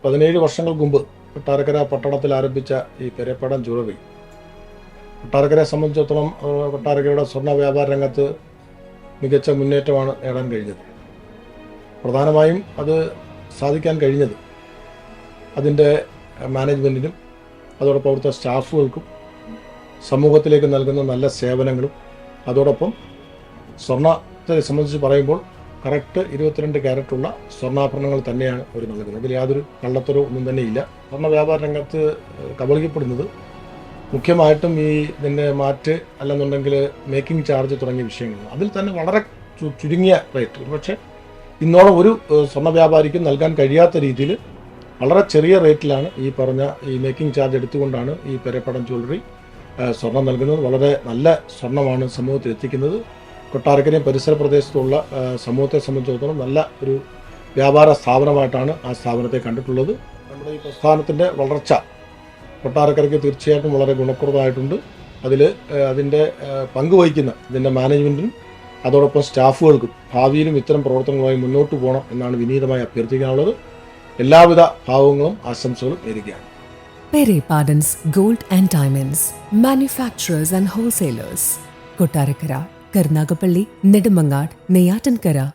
17 വർഷങ്ങൾക്ക് മുമ്പ് കൊട്ടാരക്കര പട്ടണത്തിൽ ആരംഭിച്ച ഈ പെരേപ്പാടൻ ജ്വല്ലറി കൊട്ടാരക്കരയെ സംബന്ധിച്ചിടത്തോളം കൊട്ടാരക്കരയുടെ സ്വർണ്ണ വ്യാപാര രംഗത്ത് മികച്ച മുന്നേറ്റമാണ് നേടാൻ കഴിഞ്ഞത്. പ്രധാനമായും അത് സാധിക്കാൻ കഴിഞ്ഞത് അതിൻ്റെ മാനേജ്മെൻറ്റിനും അതോടൊപ്പം അവിടുത്തെ സ്റ്റാഫുകൾക്കും സമൂഹത്തിലേക്ക് നൽകുന്ന നല്ല സേവനങ്ങളും അതോടൊപ്പം സ്വർണ്ണത്തെ സംബന്ധിച്ച് പറയുമ്പോൾ കറക്റ്റ് 22 ക്യാരറ്റുള്ള സ്വർണ്ണാഭരണങ്ങൾ തന്നെയാണ് അവർ നൽകുന്നത്. അതിൽ യാതൊരു കള്ളത്തരവും ഒന്നും തന്നെ ഇല്ല. സ്വർണ്ണ വ്യാപാര രംഗത്ത് കബളിക്കപ്പെടുന്നത് മുഖ്യമായിട്ടും ഇതിൻ്റെ മാറ്റ് അല്ലെന്നുണ്ടെങ്കിൽ മേക്കിംഗ് ചാർജ് തുടങ്ങിയ വിഷയങ്ങളാണ്. അതിൽ തന്നെ വളരെ ചുരുങ്ങിയ റേറ്റ്, പക്ഷേ ഇന്നോളം ഒരു സ്വർണ്ണ വ്യാപാരിക്കും നൽകാൻ കഴിയാത്ത രീതിയിൽ വളരെ ചെറിയ റേറ്റിലാണ് ഈ പറഞ്ഞ മേക്കിംഗ് ചാർജ് എടുത്തുകൊണ്ടാണ് ഈ പെരേപ്പാടൻ ജ്വല്ലറി സ്വർണം നൽകുന്നത്. വളരെ നല്ല സ്വർണ്ണമാണ് സമൂഹത്തിൽ എത്തിക്കുന്നത്. കൊട്ടാരക്കരയും പരിസര പ്രദേശത്തുള്ള സമൂഹത്തെ സംബന്ധിച്ചിടത്തോളം നല്ല ഒരു വ്യാപാര സ്ഥാപനമായിട്ടാണ് ആ സ്ഥാപനത്തെ കണ്ടിട്ടുള്ളത്. നമ്മുടെ ഈ പ്രസ്ഥാനത്തിൻ്റെ വളർച്ച കൊട്ടാരക്കരയ്ക്ക് തീർച്ചയായിട്ടും വളരെ ഗുണപ്രദമായിട്ടുണ്ട്. അതിൻ്റെ പങ്കുവഹിക്കുന്ന ഇതിൻ്റെ മാനേജ്മെൻറ്റിനും അതോടൊപ്പം സ്റ്റാഫുകൾക്കും ഭാവിയിലും ഇത്തരം പ്രവർത്തനങ്ങളുമായി മുന്നോട്ട് പോകണം എന്നാണ് വിനീതമായി അഭ്യർത്ഥിക്കാനുള്ളത്. എല്ലാവിധ ഭാവങ്ങളും ആശംസകളും നേരുകയാണ്. Pere Pardon's Gold and Diamonds, Manufacturers and Wholesalers, Kottarakara, Karnagapalli, Nedumangad, Neyatankara.